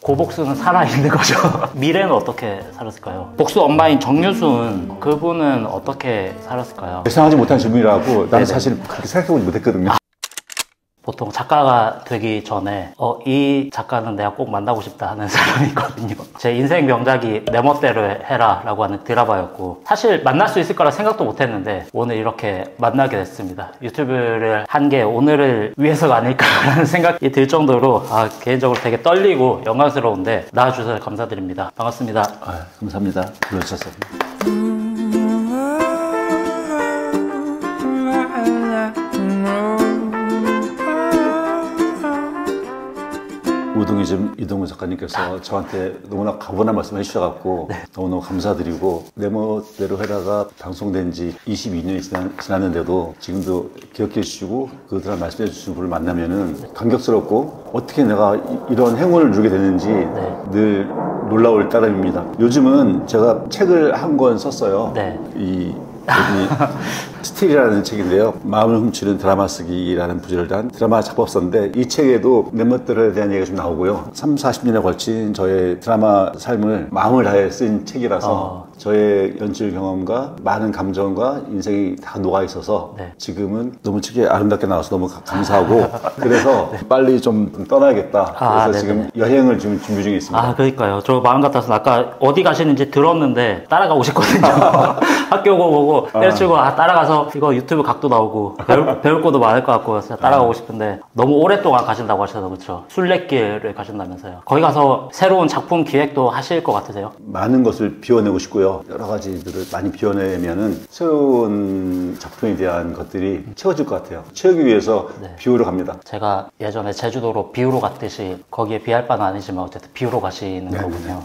고복수는 살아있는 거죠. 미래는 어떻게 살았을까요? 복수 엄마인 정유순, 그분은 어떻게 살았을까요? 예상하지 못한 질문이라고 나는 네네. 사실 그렇게 생각해보지 못했거든요. 보통 작가가 되기 전에 이 작가는 내가 꼭 만나고 싶다 하는 사람이 있거든요. 제 인생 명작이 내 멋대로 해라 라고 하는 드라마였고, 사실 만날 수 있을 거라 생각도 못 했는데 오늘 이렇게 만나게 됐습니다. 유튜브를 한 게 오늘을 위해서가 아닐까라는 생각이 들 정도로 개인적으로 되게 떨리고 영광스러운데 나와주셔서 감사드립니다. 반갑습니다. 감사합니다. 불러주셔서. 우등이즘 이동훈 작가님께서 저한테 너무나 가분한 말씀을 해주셔갖고 너무너무 감사드리고, 내 멋대로 해라가 방송된 지 22년이 지났는데도 지금도 기억해 주시고 그 드라마 말씀해 주신 분을 만나면은 감격스럽고 어떻게 내가 이런 행운을 누리게 됐는지 늘 놀라울 따름입니다. 요즘은 제가 책을 한 권 썼어요. 여기 스틸이라는 책인데요. 마음을 훔치는 드라마 쓰기라는 부제를 단 드라마 작법서인데, 이 책에도 내 멋대로에 대한 얘기가 좀 나오고요. 30-40년에 걸친 저의 드라마 삶을 마음을 다해 쓴 책이라서 저의 연출 경험과 많은 감정과 인생이 다 녹아 있어서 지금은 너무 책이 아름답게 나와서 너무 감사하고 그래서 빨리 좀 떠나야겠다. 그래서 지금 여행을 지금 준비 중에 있습니다. 그러니까요. 저 마음 같아서 아까 어디 가시는지 들었는데 따라가고 싶거든요. 학교 보고 때려치고 따라가서 이거 유튜브 각도 나오고 배울 것도 많을 것 같고 따라가고 싶은데 너무 오랫동안 가신다고 하셔서 그렇죠. 순례길을 가신다면서요. 거기 가서 새로운 작품 기획도 하실 것 같으세요? 많은 것을 비워내고 싶고요. 여러 가지들을 많이 비워내면은 새로운 작품에 대한 것들이 채워질 것 같아요. 채우기 위해서 비우러 갑니다. 제가 예전에 제주도로 비우러 갔듯이 거기에 비할 바는 아니지만 어쨌든 비우러 가시는 거군요.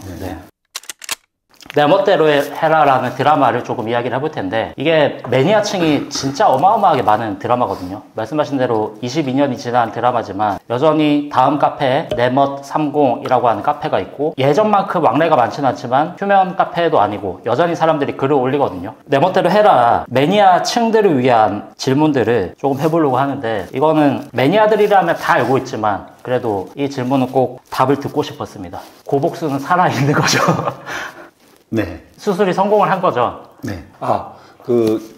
내 멋대로 해라라는 드라마를 조금 이야기를 해볼 텐데, 이게 매니아층이 진짜 어마어마하게 많은 드라마거든요. 말씀하신 대로 22년이 지난 드라마지만 여전히 다음 카페에 내멋30이라고 하는 카페가 있고, 예전만큼 왕래가 많지는 않지만 휴면 카페도 아니고 여전히 사람들이 글을 올리거든요. 내 멋대로 해라 매니아층들을 위한 질문들을 조금 해보려고 하는데, 이거는 매니아들이라면 다 알고 있지만 그래도 이 질문은 꼭 답을 듣고 싶었습니다. 고복수는 살아있는 거죠. 수술이 성공을 한 거죠?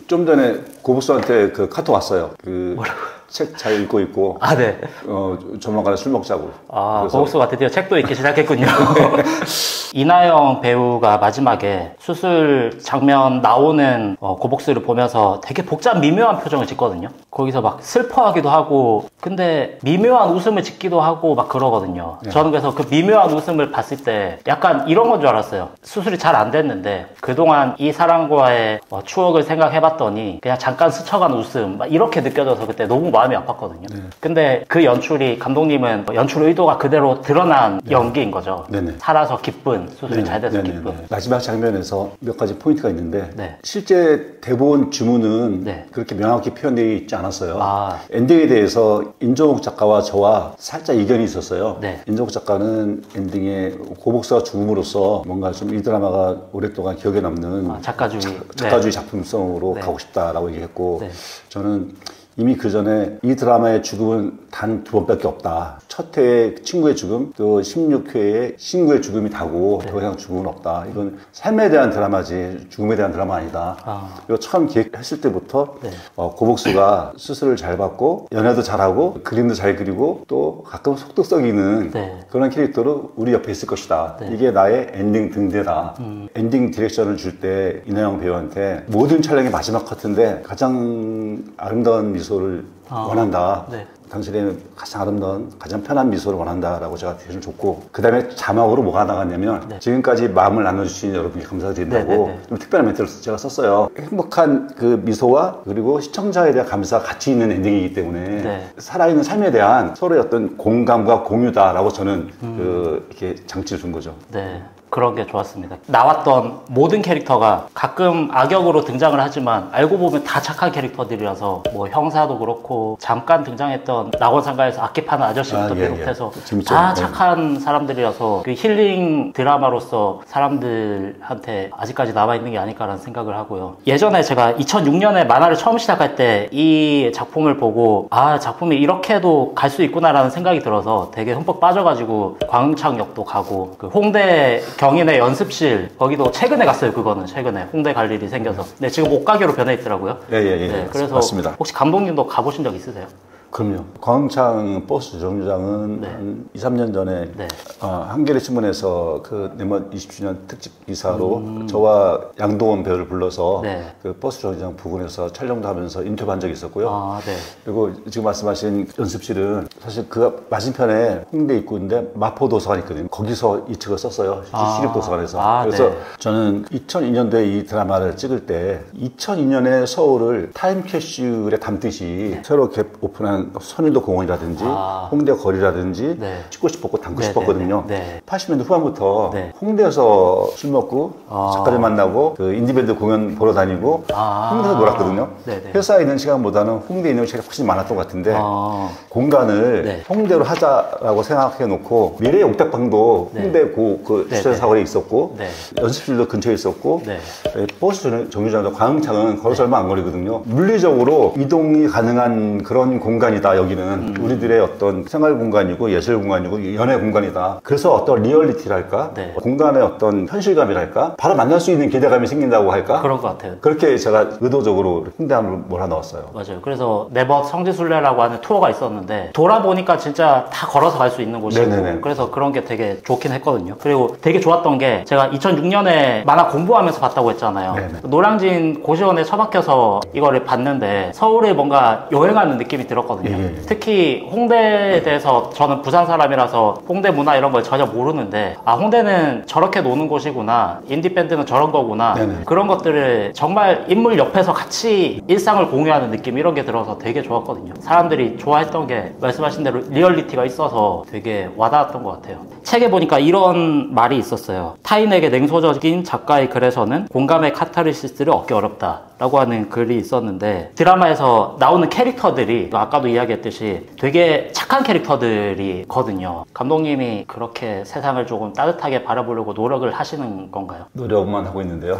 좀 전에 고복수한테 그 카톡 왔어요. 뭐라고? 책 잘 읽고 있고. 조만간에 술 먹자고. 고복수가 드디어 책도 읽기 시작했군요. 이나영 배우가 마지막에 수술 장면 나오는 고복수를 보면서 되게 복잡 미묘한 표정을 짓거든요. 거기서 막 슬퍼하기도 하고, 근데 미묘한 웃음을 짓기도 하고 막 그러거든요. 저는 그래서 그 미묘한 웃음을 봤을 때 약간 이런 건 줄 알았어요. 수술이 잘 안 됐는데 그동안 이 사람과의 추억을 생각해봤더니 그냥 잠깐 스쳐간 웃음 막 이렇게 느껴져서 그때 너무 마음이 아팠거든요. 근데 그 연출이, 감독님은 연출 의도가 그대로 드러난 연기인 거죠. 살아서 기쁜, 수술이 잘 돼서 기쁜. 마지막 장면에서 몇 가지 포인트가 있는데 실제 대본 주문은 그렇게 명확히 표현되어 있지 않았어요. 엔딩에 대해서 인종욱 작가와 저와 살짝 이견이 있었어요. 인종욱 작가는 엔딩에 고복수가 죽음으로써 뭔가 좀 이 드라마가 오랫동안 기억에 남는 작가주의 작품성으로 가고 싶다라고 얘기했고, 저는 이미 그 전에 이 드라마의 죽음은 단 2번밖에 없다. 첫 회의 친구의 죽음, 또 16회의 친구의 죽음이 다고 더 이상 죽음은 없다. 이건 삶에 대한 드라마지 죽음에 대한 드라마 아니다. 이거 처음 기획했을 때부터 고복수가 수술을 잘 받고 연애도 잘하고 그림도 잘 그리고 또 가끔 속독성 있는 그런 캐릭터로 우리 옆에 있을 것이다. 이게 나의 엔딩 등대다. 엔딩 디렉션을 줄 때 이나영 배우한테 모든 촬영의 마지막 커트인데 가장 아름다운 미소를 원한다. 당신의 가장 아름다운, 가장 편한 미소를 원한다라고 제가 대신 줬고, 그 다음에 자막으로 뭐가 나갔냐면 지금까지 마음을 나눠주신 여러분께 감사드린다고 좀 특별한 멘트를 제가 썼어요. 행복한 그 미소와 그리고 시청자에 대한 감사가 같이 있는 엔딩이기 때문에 살아있는 삶에 대한 서로의 어떤 공감과 공유다라고 저는 이렇게 장치를 준 거죠. 그런 게 좋았습니다. 나왔던 모든 캐릭터가 가끔 악역으로 등장을 하지만 알고 보면 다 착한 캐릭터들이라서 뭐 형사도 그렇고 잠깐 등장했던 낙원상가에서 악기 파는 아저씨부터 비롯해서 다 착한 사람들이라서 그 힐링 드라마로서 사람들한테 아직까지 남아있는 게 아닐까라는 생각을 하고요. 예전에 제가 2006년에 만화를 처음 시작할 때 이 작품을 보고 아, 작품이 이렇게도 갈 수 있구나라는 생각이 들어서 되게 흠뻑 빠져가지고 광흥창역도 가고 그 홍대 경인의 연습실 거기도 최근에 갔어요. 그거는 최근에 홍대 갈 일이 생겨서. 네, 지금 옷가게로 변해 있더라고요. 네, 그래서 맞습니다. 혹시 감독님도 가보신 적 있으세요? 그럼요. 광흥창 버스 정류장은 한 2, 3년 전에 한겨레 신문에서 그 내만 20주년 특집 기사로 저와 양동원 배우를 불러서 그 버스 정류장 부근에서 촬영도 하면서 인터뷰한 적이 있었고요. 그리고 지금 말씀하신 연습실은 사실 그 맞은편에 홍대 입구인데 마포도서관 있거든요. 거기서 이 책을 썼어요. 시립도서관에서. 그래서 저는 2002년도에 이 드라마를 찍을 때 2002년에 서울을 타임캡슐에 담듯이 새로 오픈한 선일도 공원이라든지 홍대 거리라든지 찍고 싶었고 담고 싶었거든요. 80년대 후반부터 홍대에서 술 먹고 작가들 만나고 그 인디밴드 공연 보러 다니고 홍대에서 놀았거든요. 회사에 있는 시간보다는 홍대에 있는 시간이 훨씬 많았던 것 같은데 공간을 홍대로 하자라고 생각해 놓고 미래의 옥탑방도 홍대 그 주차사거리에 있었고 연습실도 근처에 있었고 버스 정류장도 광흥창은 걸어서 얼마 안 거리거든요. 물리적으로 이동이 가능한 그런 공간이다. 여기는 우리들의 어떤 생활 공간이고 예술 공간이고 연애 공간이다. 그래서 어떤 리얼리티랄까 공간의 어떤 현실감이랄까 바로 만날 수 있는 기대감이 생긴다고 할까 그런 것 같아요. 그렇게 제가 의도적으로 홍대함을 몰아넣었어요. 맞아요. 그래서 네벗 성지순례라고 하는 투어가 있었는데 돌아보니까 진짜 다 걸어서 갈 수 있는 곳이고 그래서 그런 게 되게 좋긴 했거든요. 그리고 되게 좋았던 게 제가 2006년에 만화 공부하면서 봤다고 했잖아요. 노량진 고시원에 처박혀서 이거를 봤는데 서울에 뭔가 여행하는 느낌이 들었거든요. 특히 홍대에 대해서 저는 부산 사람이라서 홍대 문화 이런 걸 전혀 모르는데 아, 홍대는 저렇게 노는 곳이구나, 인디밴드는 저런 거구나, 그런 것들을 정말 인물 옆에서 같이 일상을 공유하는 느낌 이런 게 들어서 되게 좋았거든요. 사람들이 좋아했던 게 말씀하신 대로 리얼리티가 있어서 되게 와닿았던 것 같아요. 책에 보니까 이런 말이 있었어요. 타인에게 냉소적인 작가의 글에서는 공감의 카타르시스를 얻기 어렵다 라고 하는 글이 있었는데 드라마에서 나오는 캐릭터들이 아까도 이야기했듯이 되게 착한 캐릭터들이거든요. 감독님이 그렇게 세상을 조금 따뜻하게 바라보려고 노력을 하시는 건가요? 노력만 하고 있는데요.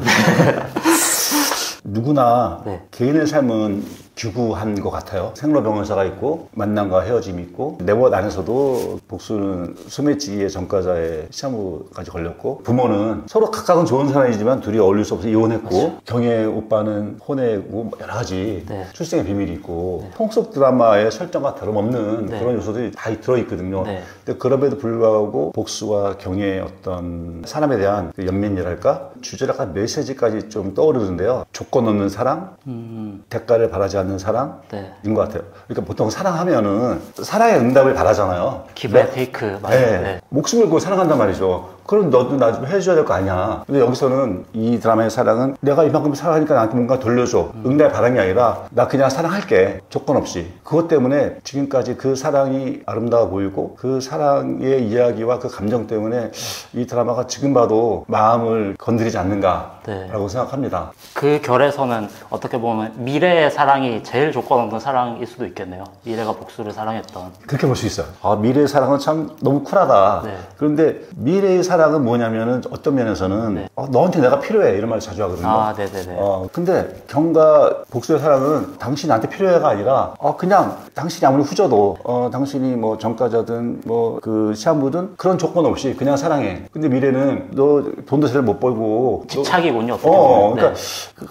누구나 개인의 삶은 규구한 것 같아요. 생로병사가 있고 만남과 헤어짐이 있고 네벗 안에서도 복수는 소매치기의 전과자의 시한부까지 걸렸고 부모는 서로 각각은 좋은 사람이지만 둘이 어울릴 수 없어서 이혼했고 경혜 오빠는 혼외고 여러 가지 출생의 비밀이 있고 통속 드라마의 설정과 다름없는 그런 요소들이 다 들어있거든요. 근데 그럼에도 불구하고 복수와 경혜의 어떤 사람에 대한 그 연민이랄까 주제랄까 메시지까지 좀 떠오르는데요. 조건 없는 사랑, 대가를 바라지 않는 사랑인 것 같아요. 그러니까 보통 사랑하면은 사랑의 응답을 바라잖아요. 기브 앤 테이크. 목숨을 걸고 사랑한단 말이죠. 그럼 너도 나 좀 해줘야 될 거 아니야. 근데 여기서는 이 드라마의 사랑은 내가 이만큼 사랑하니까 나한테 뭔가 돌려줘. 응답의 바람이 아니라 나 그냥 사랑할게. 조건 없이. 그것 때문에 지금까지 그 사랑이 아름다워 보이고 그 사랑의 이야기와 그 감정 때문에 이 드라마가 지금 봐도 마음을 건드리지 않는가라고 생각합니다. 그 결에서는 어떻게 보면 미래의 사랑이 제일 조건 없는 사랑일 수도 있겠네요. 미래가 복수를 사랑했던. 그렇게 볼 수 있어요. 아, 미래의 사랑은 참 너무 쿨하다. 그런데 미래의 사랑은 뭐냐면은 어떤 면에서는 너한테 내가 필요해 이런 말을 자주 하거든요. 근데 경과 복수의 사랑은 당신이 나한테 필요해가 아니라 그냥 당신이 아무리 후져도 당신이 뭐 전과자든 뭐 그 시한부든 그런 조건 없이 그냥 사랑해. 근데 미래는 너 돈도 제대로 못 벌고 집착이군요. 어떻게 보면. 그러니까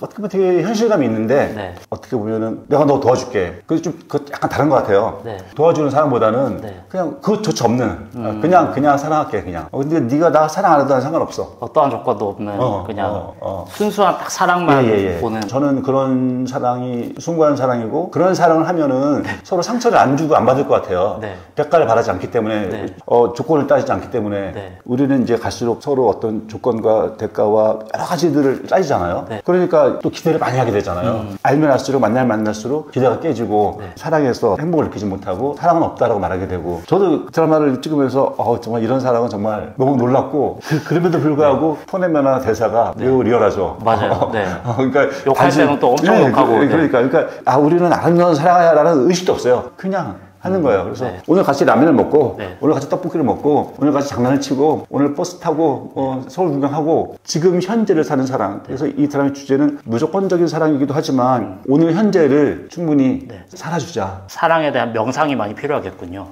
어떻게 보면 되게 현실감이 있는데 어떻게 보면은 내가 너 도와줄게. 그래서 좀 약간 다른 것 같아요. 도와주는 사람보다는 그냥 그것조차 없는 그냥 사랑할게 그냥. 근데 네가 나 사랑 안 해도 상관없어. 어떠한 조건도 없는 그냥 순수한 딱 사랑만 보는. 저는 그런 사랑이 숭고한 사랑이고 그런 사랑을 하면은 서로 상처를 안 주고 안 받을 것 같아요. 대가를 바라지 않기 때문에 조건을 따지지 않기 때문에 우리는 이제 갈수록 서로 어떤 조건과 대가와 여러 가지들을 따지잖아요. 그러니까 또 기대를 많이 하게 되잖아요. 알면 알수록 만나면 만날수록 기대가 깨지고 사랑에서 행복을 느끼지 못하고 사랑은 없다라고 말하게 되고 저도 드라마를 찍으면서 정말 이런 사랑은 정말 너무 놀랐고 그럼에도 불구하고 폰에면나 대사가 매우 리얼하죠. 맞아요. 네. 그러니까 욕할 때는 또 엄청 욕하고. 그러니까 우리는 아름다운 사랑이야라는 의식도 없어요. 그냥 하는 거예요. 그래서 오늘 같이 라면을 먹고 오늘 같이 떡볶이를 먹고 오늘 같이 장난을 치고 오늘 버스 타고 서울 구경하고 지금 현재를 사는 사랑. 그래서 이 드라마의 주제는 무조건적인 사랑이기도 하지만 오늘 현재를 충분히 살아주자. 사랑에 대한 명상이 많이 필요하겠군요.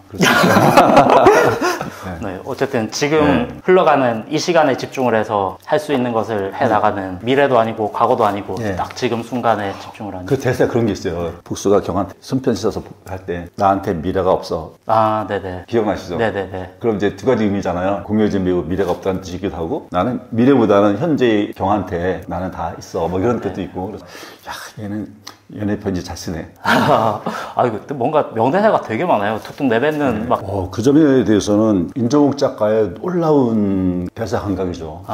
네, 어쨌든 지금 흘러가는 이 시간에 집중을 해서 할 수 있는 것을 해나가는 미래도 아니고 과거도 아니고 딱 지금 순간에 집중을 하는. 그 대사에 그런 게 있어요. 복수가 경한테 손편 씻어서 할 때 나한테 미래가 없어. 아, 네네. 기억나시죠? 네네네. 그럼 이제 두 가지 의미잖아요. 공효진 배우 미래가 없다는 뜻이기도 하고 나는 미래보다는 현재의 경한테 나는 다 있어. 뭐 이런 뜻도 있고. 그래서 야, 얘는 연애 편지 잘 쓰네. 이거 뭔가 명대사가 되게 많아요. 툭툭 내뱉는 막. 그 점에 대해서는 인정욱 작가의 놀라운 대사 감각이죠.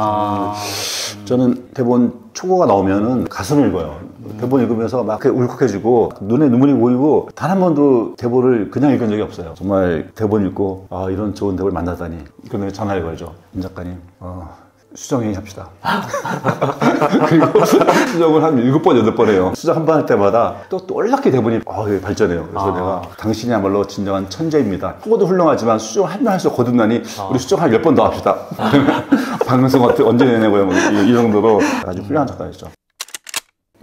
저는 대본 초고가 나오면은 가슴을 읽어요. 대본 읽으면서 막 울컥해지고 눈에 눈물이 보이고 단 한 번도 대본을 그냥 읽은 적이 없어요. 정말 대본 읽고 이런 좋은 대본을 만나다니. 그러면 전화를 걸죠. 임 작가님. 수정회의 합시다. 그리고 수정을 한 7번, 8번 해요. 수정 한 번 할 때마다 또 놀랍게 대본이 발전해요. 그래서 내가 당신이야말로 진정한 천재입니다. 그것도 훌륭하지만 수정을 하면 할수록 거듭나니 우리 수정 한 10번 더 합시다. 방송 언제 내내고요. 이 정도로 아주 훌륭한 작가였죠.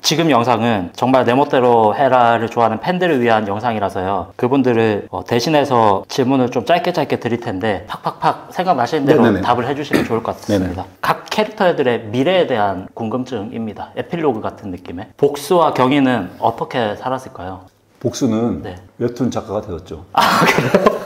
지금 영상은 정말 내 멋대로 해라를 좋아하는 팬들을 위한 영상이라서요. 그분들을 대신해서 질문을 좀 짧게 드릴 텐데 팍팍팍 생각나시는 대로 답을 해주시면 좋을 것 같습니다. 각 캐릭터들의 미래에 대한 궁금증입니다. 에필로그 같은 느낌의. 복수와 경희는 어떻게 살았을까요? 복수는 웹툰 작가가 되었죠. 그래요?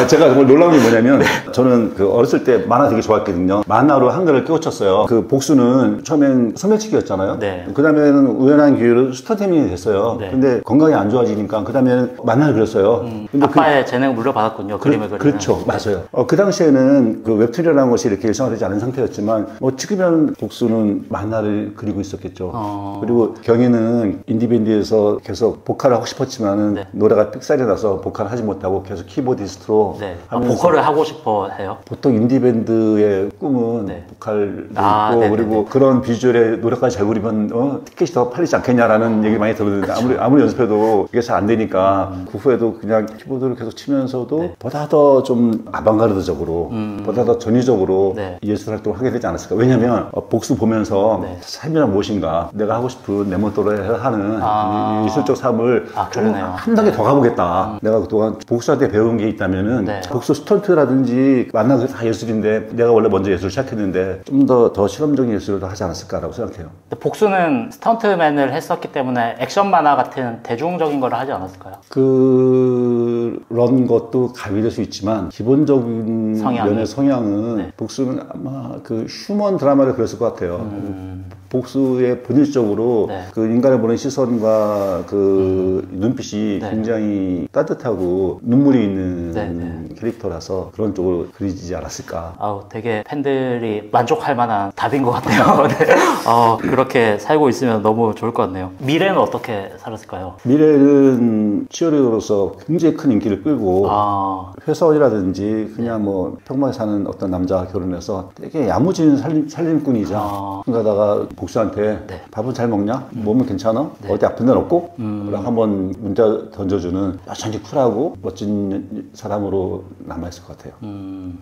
제가 정말 놀라운 게 뭐냐면 저는 어렸을 때 만화 되게 좋아했거든요. 만화로 한글을 깨우쳤어요. 복수는 처음엔 소매치기였잖아요. 그 다음에는 우연한 기회로 스타트맨이 됐어요. 근데 건강이 안 좋아지니까 그 다음에는 만화를 그렸어요. 근데 아빠의 재능을 물려받았군요. 그림을 그리는. 그렇죠. 맞아요. 그 당시에는 웹툰이라는 것이 이렇게 일상화되지 않은 상태였지만 지금은 복수는 만화를 그리고 있었겠죠. 그리고 경희는 인디밴드에서 계속 보컬을 하고 싶었지만은 노래가 삑살이 나서 보컬을 하지 못하고 계속 키보디스트로 보컬을 하고 싶어 해요? 보통 인디밴드의 꿈은 보컬도 있고 그리고 그런 비주얼에 노래까지 잘 부르면 티켓이 더 팔리지 않겠냐라는 얘기 많이 들었는데 아무리 연습해도 이게 잘 안 되니까 그 후에도 그냥 키보드를 계속 치면서도 보다 더 좀 아방가르드적으로 보다 더 전위적으로 예술 활동을 하게 되지 않았을까. 왜냐면 복수 보면서 삶이란 무엇인가 내가 하고 싶은 내 멋대로 하는 예술적 삶을 좀 한 단계 더 가보겠다. 내가 그동안 복수한테 배운 게 있다면은 복수 스턴트라든지 만나서 다 예술인데 내가 원래 먼저 예술을 시작했는데 좀 더 실험적인 예술을 하지 않았을까라고 생각해요. 복수는 스턴트맨을 했었기 때문에 액션 만화 같은 대중적인 걸 하지 않았을까요? 그런 것도 가미될 수 있지만 기본적인 면의 성향은 복수는 아마 휴먼 드라마를 그렸을 것 같아요. 복수의 본질적으로 그 인간을 보는 시선과 눈빛이 굉장히 따뜻하고 눈물이 있는 캐릭터라서 그런 쪽으로 그리지 않았을까. 되게 팬들이 만족할 만한 답인 것 같아요. 그렇게 살고 있으면 너무 좋을 것 같네요. 미래는 어떻게 살았을까요? 미래는 치어리더로서 굉장히 큰 인기를 끌고 회사원이라든지 그냥 평범하게 사는 어떤 남자와 결혼해서 되게 야무진 살림꾼이죠. 그러다가 복수한테 밥은 잘 먹냐? 몸은 괜찮아? 어디 아픈 데는 없고? 라고 한번 문자 던져주는 여전히 쿨하고 멋진 사람으로 남아있을 것 같아요.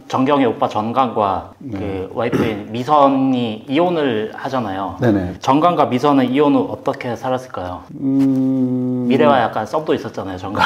정경희 오빠 전강과 그 와이프인 미선이 이혼을 하잖아요. 정강과 미선은 이혼 후 어떻게 살았을까요? 미래와 약간 썸도 있었잖아요, 정강.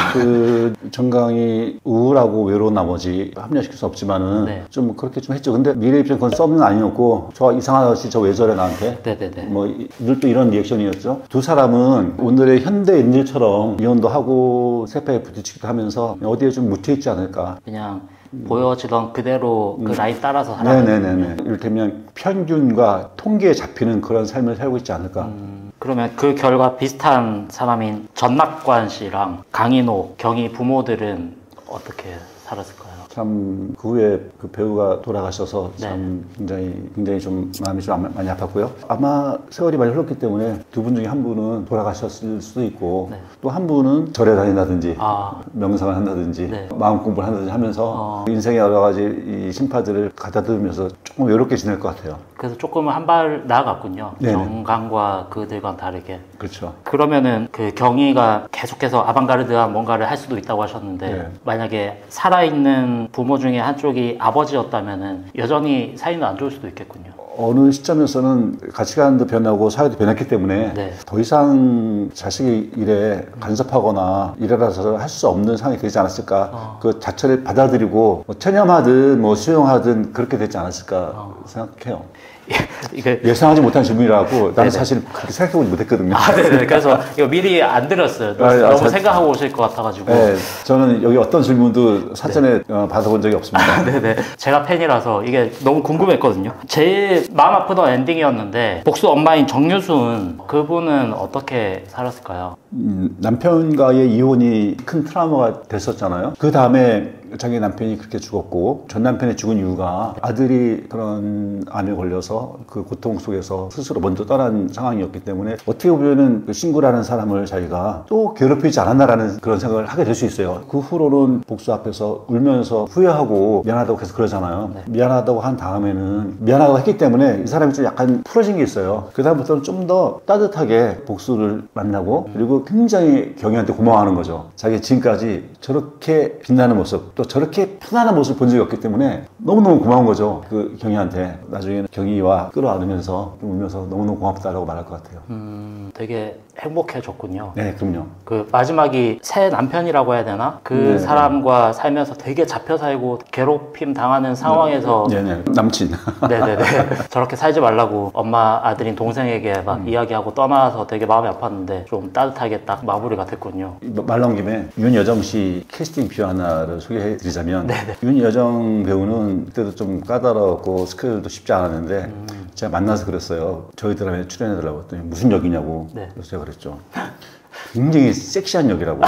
정강이 우울하고 외로운 나머지 합리화시킬 수 없지만은 좀 그렇게 좀 했죠. 근데 미래 입장에 그건 썸은 아니었고 저 이상한 아저씨 저 왜 저래 나한테? 늘 또 이런 리액션이었죠. 두 사람은 오늘의 현대인들처럼 이혼도 하고 세패에 부딪히기도 하면서 어디에 좀 묻혀있지 않을까. 그냥 보여지던 그대로 그 라인 따라서 살아가는. 이를테면 평균과 통계에 잡히는 그런 삶을 살고 있지 않을까. 그러면 그 결과 비슷한 사람인 전낙관 씨랑 강인호, 경희 부모들은 어떻게 살았을까요? 참 그 후에 그 배우가 돌아가셔서 참 굉장히 좀 마음이 좀 많이 아팠고요. 아마 세월이 많이 흘렀기 때문에 두 분 중에 한 분은 돌아가셨을 수도 있고 또 한 분은 절에 다닌다든지 명상을 한다든지 마음 공부를 한다든지 하면서 인생의 여러 가지 이 심파들을 가다듬으면서 조금 외롭게 지낼 것 같아요. 그래서 조금 한 발 나아갔군요. 정강과 그들과는 다르게. 그렇죠. 그러면은 그 경희가 계속해서 아방가르드한 뭔가를 할 수도 있다고 하셨는데 만약에 살아있는 부모 중에 한쪽이 아버지였다면은 여전히 사이는 안 좋을 수도 있겠군요. 어느 시점에서는 가치관도 변하고 사회도 변했기 때문에 더 이상 자식의 일에 간섭하거나 일하라서 할 수 없는 상황이 되지 않았을까. 그 자체를 받아들이고 뭐 체념하든 뭐 수용하든 그렇게 되지 않았을까 생각해요. 예상하지 못한 질문이라고 나는 사실 그렇게 생각해보지 못했거든요. 네네. 그래서 이거 미리 안 드렸어요. 너무 생각하고 오실 것 같아가지고. 네, 저는 여기 어떤 질문도 사전에 받아본 적이 없습니다. 네네. 제가 팬이라서 이게 너무 궁금했거든요. 제일 마음 아프던 엔딩이었는데 복수 엄마인 정유순 그분은 어떻게 살았을까요? 남편과의 이혼이 큰 트라우마가 됐었잖아요. 그 다음에 자기 남편이 그렇게 죽었고 전 남편이 죽은 이유가 아들이 그런 암에 걸려서 그 고통 속에서 스스로 먼저 떠난 상황이었기 때문에 어떻게 보면은 그 신구라는 사람을 자기가 또 괴롭히지 않았나라는 그런 생각을 하게 될 수 있어요. 그 후로는 복수 앞에서 울면서 후회하고 미안하다고 계속 그러잖아요. 미안하다고 한 다음에는 미안하다고 했기 때문에 이 사람이 좀 약간 풀어진 게 있어요. 그 다음부터는 좀 더 따뜻하게 복수를 만나고 그리고 굉장히 경희한테 고마워하는 거죠. 자기 지금까지 저렇게 빛나는 모습 또 저렇게 편안한 모습을 본 적이 없기 때문에 너무너무 고마운 거죠. 그 경희한테 나중에는 경희와 끌어안으면서 울면서 너무너무 고맙다라고 말할 것 같아요. 되게 행복해졌군요. 네, 그럼요. 그 마지막이 새 남편이라고 해야 되나? 그 사람과 살면서 되게 잡혀 살고 괴롭힘 당하는 상황에서 남친. 네네네. 저렇게 살지 말라고 엄마 아들인 동생에게 막 이야기하고 떠나서 되게 마음이 아팠는데 좀 따뜻하게 딱 마무리가 됐군요. 말 나온 김에 윤여정 씨 캐스팅 뷰 하나를 소개해 드리자면 윤여정 배우는 그때도 좀 까다롭고 스케줄도 쉽지 않았는데 제가 만나서 그랬어요. 저희 드라마에 출연해달라고 했더니 무슨 역이냐고. 그래서 제가 그랬죠. 굉장히 섹시한 역이라고.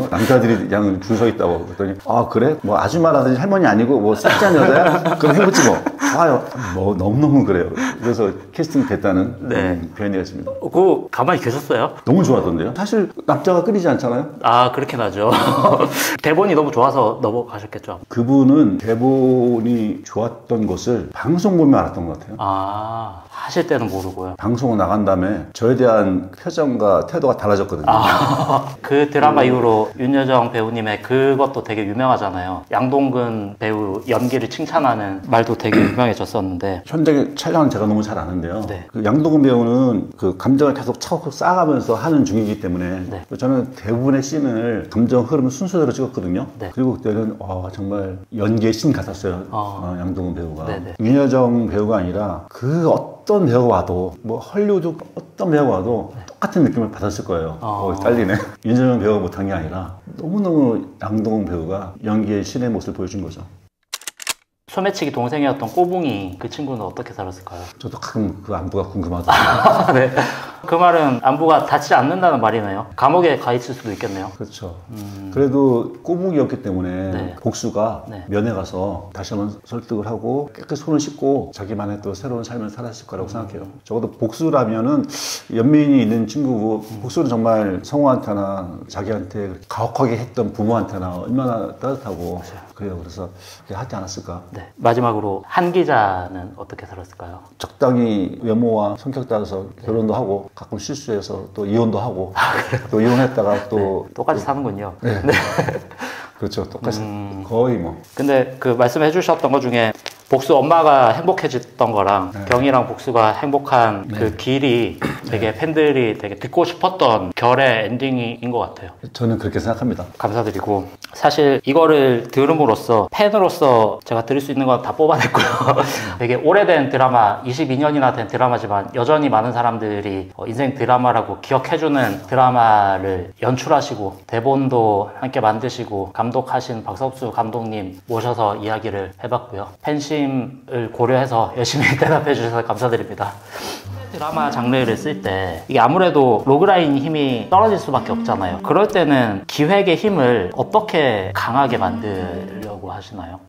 남자들이 그냥 줄 서 있다고 그랬더니 아 그래? 뭐 아줌마라든지 할머니 아니고 뭐 섹시한 여자야? 그럼 해보지 뭐. 뭐 너무너무 그래요. 그래서 캐스팅 됐다는 표현이었습니다. 그거 가만히 계셨어요? 너무 좋아하던데요? 사실 남자가 끊이지 않잖아요? 그렇긴 하죠. 대본이 너무 좋아서 넘어가셨겠죠? 그분은 대본이 좋았던 것을 방송 보면 알았던 것 같아요. 하실 때는 모르고요. 방송 나간 다음에 저에 대한 표정과 태도가 달라졌거든요. 그 드라마 이후로 윤여정 배우님의 그것도 되게 유명하잖아요. 양동근 배우 연기를 칭찬하는 말도 되게 유명해졌었는데 현장에 촬영은 제가 너무 잘 아는데요. 그 양동근 배우는 그 감정을 계속 차곡 쌓아가면서 하는 중이기 때문에 저는 대부분의 씬을 감정 흐름 순서대로 찍었거든요. 그리고 그때는 정말 연기의 신 같았어요. 양동근 배우가. 윤여정 배우가 아니라 그 어떤 배우가 와도 뭐 헐리우드 어떤 배우가 와도 똑같은 느낌을 받았을 거예요. 딸리네. 윤여정 배우가 못한 게 아니라 너무너무 양동근 배우가 연기의 신의 모습을 보여준 거죠. 소매치기 동생이었던 꼬붕이 그 친구는 어떻게 살았을까요? 저도 가끔 그 안부가 궁금하더라고요. 네. 그 말은 안부가 닿지 않는다는 말이네요. 감옥에 가 있을 수도 있겠네요. 그렇죠. 그래도 꼬북이었기 때문에 복수가 면회 가서 다시 한번 설득을 하고 깨끗이 손을 씻고 자기만의 또 새로운 삶을 살았을 거라고 생각해요. 적어도 복수라면은 연민이 있는 친구고 복수는 정말 성우한테나 자기한테 가혹하게 했던 부모한테나 얼마나 따뜻하고 그래요. 그래서 그게 하지 않았을까. 마지막으로 한 기자는 어떻게 살았을까요? 적당히 외모와 성격 따라서 결혼도 하고 가끔 실수해서 또 이혼도 하고 또 이혼했다가 또 똑같이 사는군요. 그렇죠. 똑같이 거의 뭐. 근데 그 말씀해 주셨던 것 중에 복수 엄마가 행복해졌던 거랑 경희랑 복수가 행복한 그 길이 되게 팬들이 되게 듣고 싶었던 결의 엔딩인 것 같아요. 저는 그렇게 생각합니다. 감사드리고 사실 이거를 들음으로써 팬으로서 제가 드릴 수 있는 건 다 뽑아냈고요. 되게 오래된 드라마 22년이나 된 드라마지만 여전히 많은 사람들이 인생 드라마라고 기억해주는 드라마를 연출하시고 대본도 함께 만드시고 감독하신 박석수 감독님 모셔서 이야기를 해봤고요. 팬심을 고려해서 열심히 대답해 주셔서 감사드립니다. 드라마 장르를 쓸 때 이게 아무래도 로그라인 힘이 떨어질 수밖에 없잖아요. 그럴 때는 기획의 힘을 어떻게 강하게 만들려고 하시나요?